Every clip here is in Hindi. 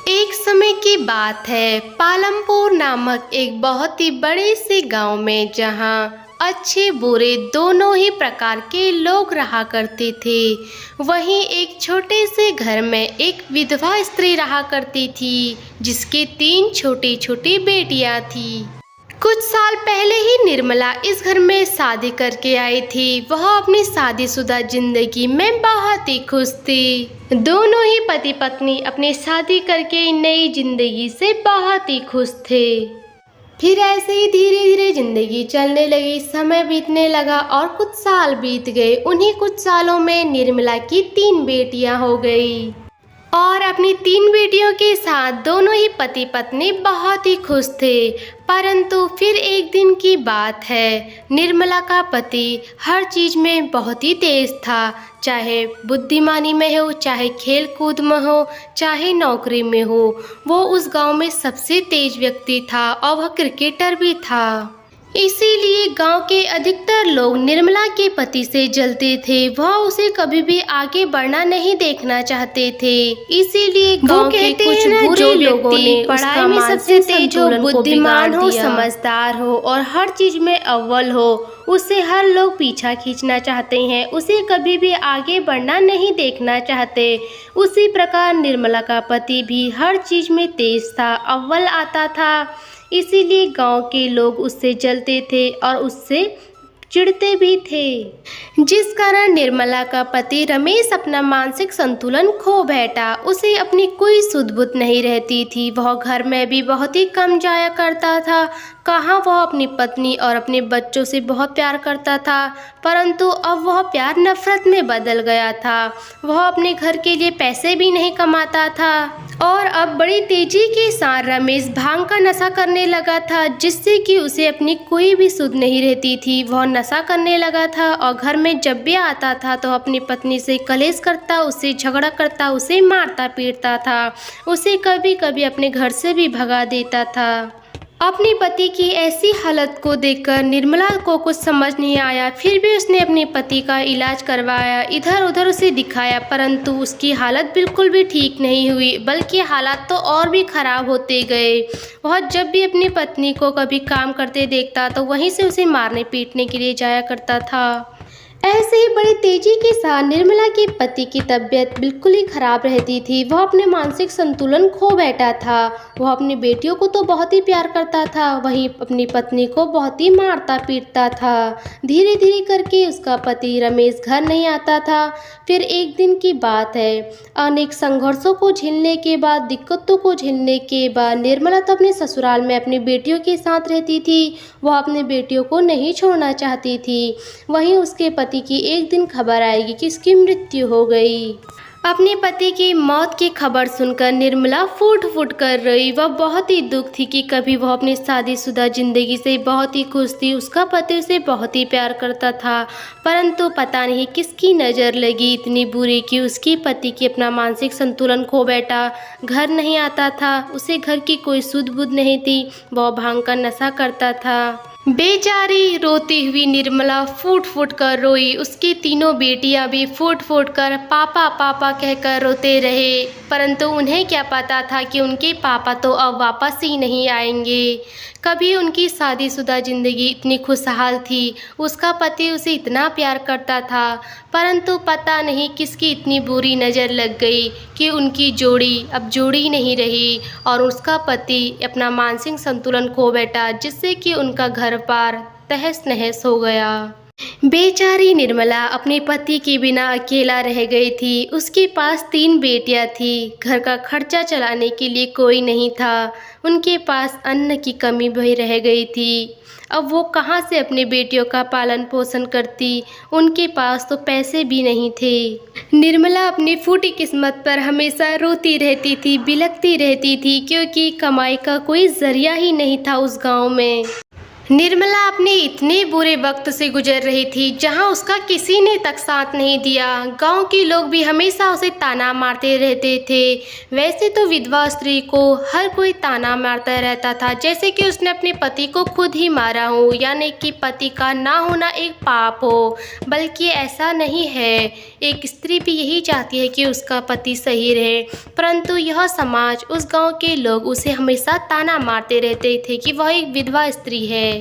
एक समय की बात है, पालमपुर नामक एक बहुत ही बड़े से गांव में, जहां अच्छे बुरे दोनों ही प्रकार के लोग रहा करते थे। वहीं एक छोटे से घर में एक विधवा स्त्री रहा करती थी, जिसके 3 छोटी छोटी बेटियां थी। कुछ साल पहले ही निर्मला इस घर में शादी करके आई थी। वह अपनी शादीशुदा जिंदगी में बहुत ही खुश थी। दोनों ही पति पत्नी अपनी शादी करके नई जिंदगी से बहुत ही खुश थे। फिर ऐसे ही धीरे धीरे जिंदगी चलने लगी, समय बीतने लगा और कुछ साल बीत गए। उन्हीं कुछ सालों में निर्मला की 3 बेटियां हो गई और अपनी 3 बेटियों के साथ दोनों ही पति पत्नी बहुत ही खुश थे। परंतु फिर एक दिन की बात है, निर्मला का पति हर चीज़ में बहुत ही तेज था, चाहे बुद्धिमानी में हो, चाहे खेल कूद में हो, चाहे नौकरी में हो। वो उस गांव में सबसे तेज व्यक्ति था और वह क्रिकेटर भी था। इसीलिए गांव के अधिकतर लोग निर्मला के पति से जलते थे। वह उसे कभी भी आगे बढ़ना नहीं देखना चाहते थे। इसीलिए गांव के कुछ बुरे लोगों ने पढ़ाई में सबसे तेज हो, बुद्धिमान हो, समझदार हो और हर चीज में अव्वल हो, उसे हर लोग पीछा खींचना चाहते हैं। उसे कभी भी आगे बढ़ना नहीं देखना चाहते। उसी प्रकार निर्मला का पति भी हर चीज में तेज था, अव्वल आता था। इसीलिए गांव के लोग उससे जलते थे और उससे चिढ़ते भी थे, जिस कारण निर्मला का पति रमेश अपना मानसिक संतुलन खो बैठा। उसे अपनी कोई सुध बुध नहीं रहती थी। वह घर में भी बहुत ही कम जाया करता था। कहाँ वह अपनी पत्नी और अपने बच्चों से बहुत प्यार करता था, परंतु अब वह प्यार नफरत में बदल गया था। वह अपने घर के लिए पैसे भी नहीं कमाता था और अब बड़ी तेजी के साथ रमेश भांग का नशा करने लगा था, जिससे कि उसे अपनी कोई भी सुध नहीं रहती थी। वह नशा करने लगा था और घर में जब भी आता था तो अपनी पत्नी से कलेश करता, उससे झगड़ा करता, उसे मारता पीटता था, उसे कभी कभी अपने घर से भी भगा देता था। अपने पति की ऐसी हालत को देखकर निर्मला को कुछ समझ नहीं आया। फिर भी उसने अपने पति का इलाज करवाया, इधर उधर उसे दिखाया, परंतु उसकी हालत बिल्कुल भी ठीक नहीं हुई, बल्कि हालात तो और भी खराब होते गए। वह जब भी अपनी पत्नी को कभी काम करते देखता तो वहीं से उसे मारने पीटने के लिए जाया करता था। ऐसे ही बड़ी तेजी के साथ निर्मला के पति की तबीयत बिल्कुल ही खराब रहती थी। वह अपने मानसिक संतुलन खो बैठा था। वह अपनी बेटियों को तो बहुत ही प्यार करता था, वहीं अपनी पत्नी को बहुत ही मारता पीटता था। धीरे धीरे करके उसका पति रमेश घर नहीं आता था। फिर एक दिन की बात है, अनेक संघर्षों को झेलने के बाद, दिक्कतों को झेलने के बाद निर्मला तो अपने ससुराल में अपनी बेटियों के साथ रहती थी। वह अपनी बेटियों को नहीं छोड़ना चाहती थी। वहीं उसके पति की एक दिन खबर आएगी कि उसकी मृत्यु हो गई। अपने पति की मौत की खबर सुनकर निर्मला फूट फूट कर रही। वह बहुत ही दुख थी कि कभी वह अपनी शादीशुदा जिंदगी से बहुत ही खुश थी। उसका पति उसे बहुत ही प्यार करता था, परंतु पता नहीं किसकी नज़र लगी इतनी बुरी कि उसकी पति की अपना मानसिक संतुलन खो बैठा। घर नहीं आता था, उसे घर की कोई सुध बुध नहीं थी। वह भांग का नशा करता था। बेचारी रोती हुई निर्मला फूट फूट कर रोई। उसकी 3 बेटियां भी फूट फूट कर पापा पापा कहकर रोते रहे, परंतु उन्हें क्या पता था कि उनके पापा तो अब वापस ही नहीं आएंगे। कभी उनकी शादीशुदा ज़िंदगी इतनी खुशहाल थी, उसका पति उसे इतना प्यार करता था, परंतु पता नहीं किसकी इतनी बुरी नज़र लग गई कि उनकी जोड़ी अब जोड़ी नहीं रही और उसका पति अपना मानसिक संतुलन खो बैठा, जिससे कि उनका घर पार तहस नहस हो गया। बेचारी निर्मला अपने पति के बिना अकेला रह गई थी। उसके पास 3 बेटियां थी, घर का खर्चा चलाने के लिए कोई नहीं था। उनके पास अन्न की कमी भी रह गई थी। अब वो कहाँ से अपनी बेटियों का पालन पोषण करती? उनके पास तो पैसे भी नहीं थे। निर्मला अपनी फूटी किस्मत पर हमेशा रोती रहती थी, बिलखती रहती थी, क्योंकि कमाई का कोई जरिया ही नहीं था उस गांव में। निर्मला अपने इतने बुरे वक्त से गुजर रही थी जहां उसका किसी ने तक साथ नहीं दिया। गांव के लोग भी हमेशा उसे ताना मारते रहते थे। वैसे तो विधवा स्त्री को हर कोई ताना मारता रहता था, जैसे कि उसने अपने पति को खुद ही मारा हो, यानी कि पति का ना होना एक पाप हो। बल्कि ऐसा नहीं है, एक स्त्री भी यही चाहती है कि उसका पति सही रहे, परंतु यह समाज, उस गांव के लोग उसे हमेशा ताना मारते रहते थे कि वह एक विधवा स्त्री है।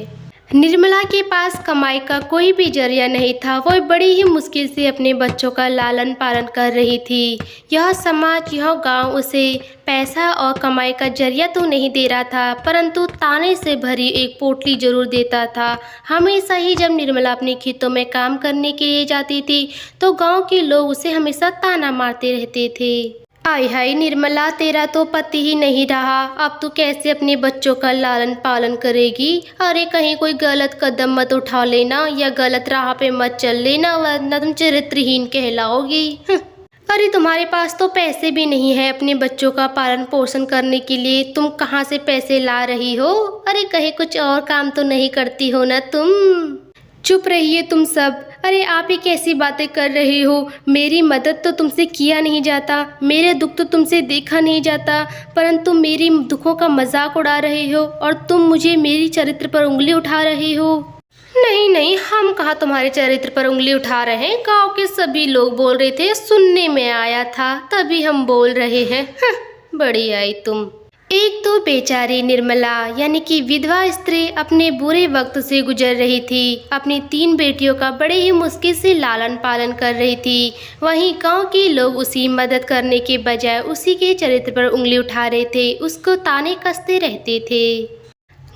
निर्मला के पास कमाई का कोई भी जरिया नहीं था। वह बड़ी ही मुश्किल से अपने बच्चों का लालन पालन कर रही थी। यह समाज, यह गांव उसे पैसा और कमाई का जरिया तो नहीं दे रहा था, परंतु ताने से भरी एक पोटली जरूर देता था। हमेशा ही जब निर्मला अपने खेतों में काम करने के लिए जाती थी तो गाँव के लोग उसे हमेशा ताना मारते रहते थे। आय हाय निर्मला, तेरा तो पति ही नहीं रहा, अब तू कैसे अपने बच्चों का लालन पालन करेगी? अरे कहीं कोई गलत कदम मत उठा लेना या गलत राह पे मत चल लेना, वरना तुम चरित्रहीन कहलाओगी। अरे तुम्हारे पास तो पैसे भी नहीं है अपने बच्चों का पालन पोषण करने के लिए, तुम कहाँ से पैसे ला रही हो? अरे कहीं कुछ और काम तो नहीं करती हो ना तुम? चुप रहिए तुम सब। अरे आप ये कैसी बातें कर रही हो? मेरी मदद तो तुमसे किया नहीं जाता, मेरे दुख तो तुमसे देखा नहीं जाता, परंतु मेरी दुखों का मजाक उड़ा रहे हो और तुम मुझे मेरी चरित्र पर उंगली उठा रही हो। नहीं नहीं, हम कहाँ तुम्हारे चरित्र पर उंगली उठा रहे हैं, गांव के सभी लोग बोल रहे थे, सुनने में आया था, तभी हम बोल रहे हैं। बड़ी आई तुम। एक तो बेचारी निर्मला यानी कि विधवा स्त्री अपने बुरे वक्त से गुजर रही थी। अपनी 3 बेटियों का बड़े ही मुश्किल से लालन पालन कर रही थी। वहीं गांव के लोग उसी मदद करने के बजाय उसी के चरित्र पर उंगली उठा रहे थे, उसको ताने कसते रहते थे।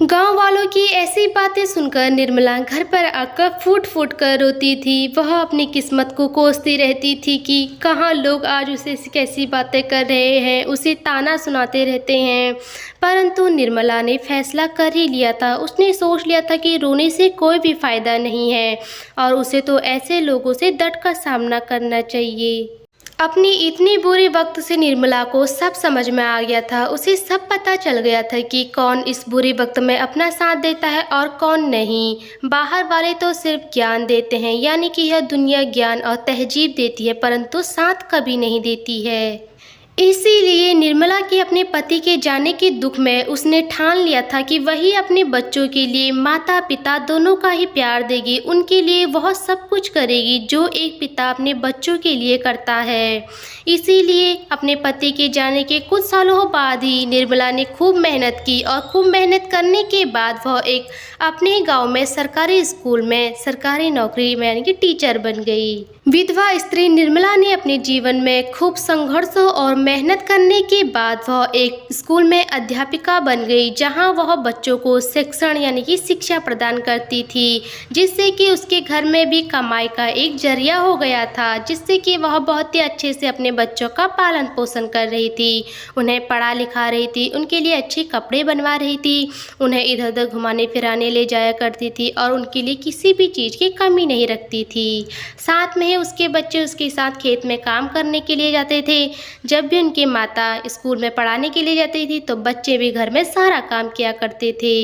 गांव वालों की ऐसी बातें सुनकर निर्मला घर पर आकर फूट फूट कर रोती थी। वह अपनी किस्मत को कोसती रहती थी कि कहाँ लोग आज उसे कैसी बातें कर रहे हैं, उसे ताना सुनाते रहते हैं। परंतु निर्मला ने फैसला कर ही लिया था। उसने सोच लिया था कि रोने से कोई भी फायदा नहीं है और उसे तो ऐसे लोगों से डट कर सामना करना चाहिए। अपनी इतनी बुरे वक्त से निर्मला को सब समझ में आ गया था। उसे सब पता चल गया था कि कौन इस बुरे वक्त में अपना साथ देता है और कौन नहीं। बाहर वाले तो सिर्फ ज्ञान देते हैं, यानी कि यह दुनिया ज्ञान और तहजीब देती है, परंतु साथ कभी नहीं देती है। इसीलिए निर्मला के अपने पति के जाने के दुख में उसने ठान लिया था कि वही अपने बच्चों के लिए माता पिता दोनों का ही प्यार देगी। उनके लिए वह सब कुछ करेगी जो एक पिता अपने बच्चों के लिए करता है। इसीलिए अपने पति के जाने के कुछ सालों बाद ही निर्मला ने खूब मेहनत की और खूब मेहनत करने के बाद वह एक अपने गांव में सरकारी स्कूल में सरकारी नौकरी में यानी कि टीचर बन गई। विधवा स्त्री निर्मला ने अपने जीवन में खूब संघर्ष और मेहनत करने के बाद वह एक स्कूल में अध्यापिका बन गई, जहां वह बच्चों को शिक्षण यानी कि शिक्षा प्रदान करती थी, जिससे कि उसके घर में भी कमाई का एक जरिया हो गया था, जिससे कि वह बहुत ही अच्छे से अपने बच्चों का पालन पोषण कर रही थी, उन्हें पढ़ा लिखा रही थी, उनके लिए अच्छे कपड़े बनवा रही थी, उन्हें इधर उधर घुमाने फिराने ले जाया करती थी और उनके लिए किसी भी चीज़ की कमी नहीं रखती थी। साथ में उसके बच्चे उसके साथ खेत में काम करने के लिए जाते थे। जब भी उनकी माता स्कूल में पढ़ाने के लिए जाती थी तो बच्चे भी घर में सारा काम किया करते थे।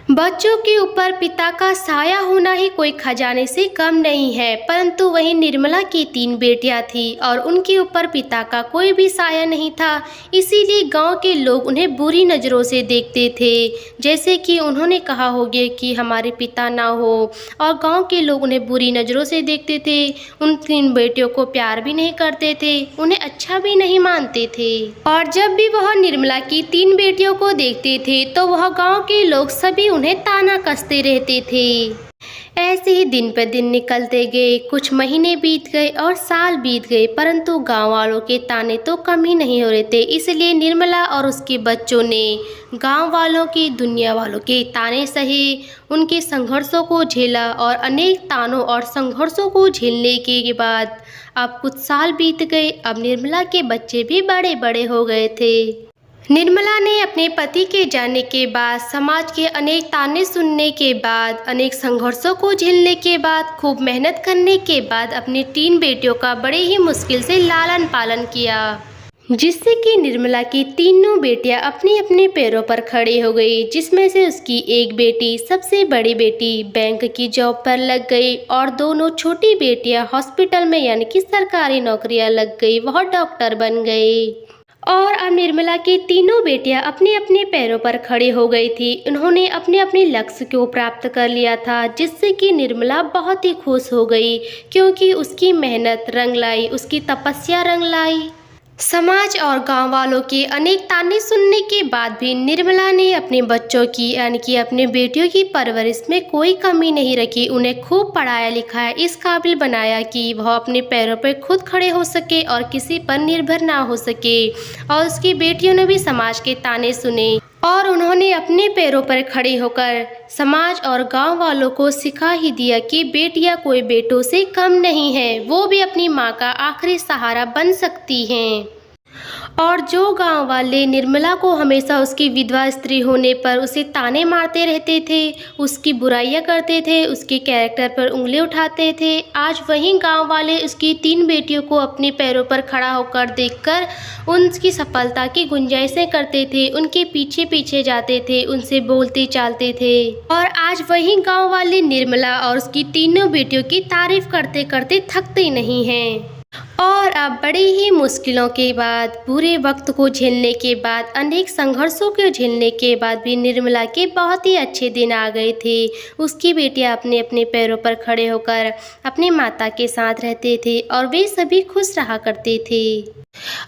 बच्चों के ऊपर पिता का साया होना ही कोई खजाने से कम नहीं है, परंतु वहीं निर्मला की 3 बेटियां थी और उनके ऊपर पिता का कोई भी साया नहीं था। इसीलिए गांव के लोग उन्हें बुरी नज़रों से देखते थे, जैसे कि उन्होंने कहा होगा कि हमारे पिता ना हो, और गांव के लोग उन्हें बुरी नज़रों से देखते थे। उन 3 बेटियों को प्यार भी नहीं करते थे, उन्हें अच्छा भी नहीं मानते थे। और जब भी वह निर्मला की 3 बेटियों को देखते थे तो वह गाँव के लोग सभी उन्हें ताना कसते रहते थे। ऐसे ही दिन पर दिन निकलते गए, कुछ महीने बीत गए और साल बीत गए, परंतु गांव वालों के ताने तो कम ही नहीं हो रहे थे। इसलिए निर्मला और उसके बच्चों ने गांव वालों की, दुनिया वालों के ताने सहे, उनके संघर्षों को झेला और अनेक तानों और संघर्षों को झेलने के बाद अब कुछ साल बीत गए। अब निर्मला के बच्चे भी बड़े बड़े हो गए थे। निर्मला ने अपने पति के जाने के बाद, समाज के अनेक ताने सुनने के बाद, अनेक संघर्षों को झेलने के बाद, खूब मेहनत करने के बाद अपनी 3 बेटियों का बड़े ही मुश्किल से लालन पालन किया। जिससे कि निर्मला की तीनों बेटियां अपने अपने पैरों पर खड़ी हो गई, जिसमें से उसकी एक बेटी, सबसे बड़ी बेटी, बैंक की जॉब पर लग गई और दोनों छोटी बेटियां हॉस्पिटल में यानी कि सरकारी नौकरियां लग गई, वह डॉक्टर बन गई। और अब निर्मला की तीनों बेटियां अपने अपने पैरों पर खड़ी हो गई थी। उन्होंने अपने अपने लक्ष्य को प्राप्त कर लिया था, जिससे कि निर्मला बहुत ही खुश हो गई, क्योंकि उसकी मेहनत रंग लाई, उसकी तपस्या रंग लाई। समाज और गांव वालों के अनेक ताने सुनने के बाद भी निर्मला ने अपने बच्चों की यानी कि अपने बेटियों की परवरिश में कोई कमी नहीं रखी। उन्हें खूब पढ़ाया लिखाया, इस काबिल बनाया कि वह अपने पैरों पर खुद खड़े हो सके और किसी पर निर्भर ना हो सके। और उसकी बेटियों ने भी समाज के ताने सुने और उन्होंने अपने पैरों पर खड़े होकर समाज और गांव वालों को सिखा ही दिया कि बेटियां कोई बेटों से कम नहीं है, वो भी अपनी मां का आखिरी सहारा बन सकती हैं। और जो गांव वाले निर्मला को हमेशा उसकी विधवा स्त्री होने पर उसे ताने मारते रहते थे, उसकी बुराइयां करते थे, उसके कैरेक्टर पर उंगली उठाते थे, आज वहीं गांव वाले उसकी 3 बेटियों को अपने पैरों पर खड़ा होकर देखकर उनकी सफलता की गुंजाइशें करते थे, उनके पीछे पीछे जाते थे, उनसे बोलते चालते थे। और आज वहीं गांव वाले निर्मला और उसकी तीनों बेटियों की तारीफ करते करते थकते नहीं हैं। और अब बड़ी ही मुश्किलों के बाद, बुरे वक्त को झेलने के बाद, अनेक संघर्षों को झेलने के बाद भी निर्मला के बहुत ही अच्छे दिन आ गए थे। उसकी बेटियां अपने अपने पैरों पर खड़े होकर अपनी माता के साथ रहते थे और वे सभी खुश रहा करते थे।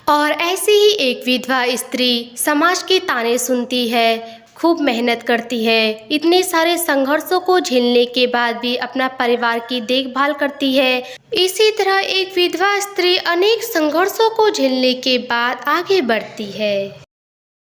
और ऐसी ही एक विधवा स्त्री समाज के ताने सुनती है, खूब मेहनत करती है, इतने सारे संघर्षों को झेलने के बाद भी अपना परिवार की देखभाल करती है। इसी तरह एक विधवा स्त्री अनेक संघर्षों को झेलने के बाद आगे बढ़ती है।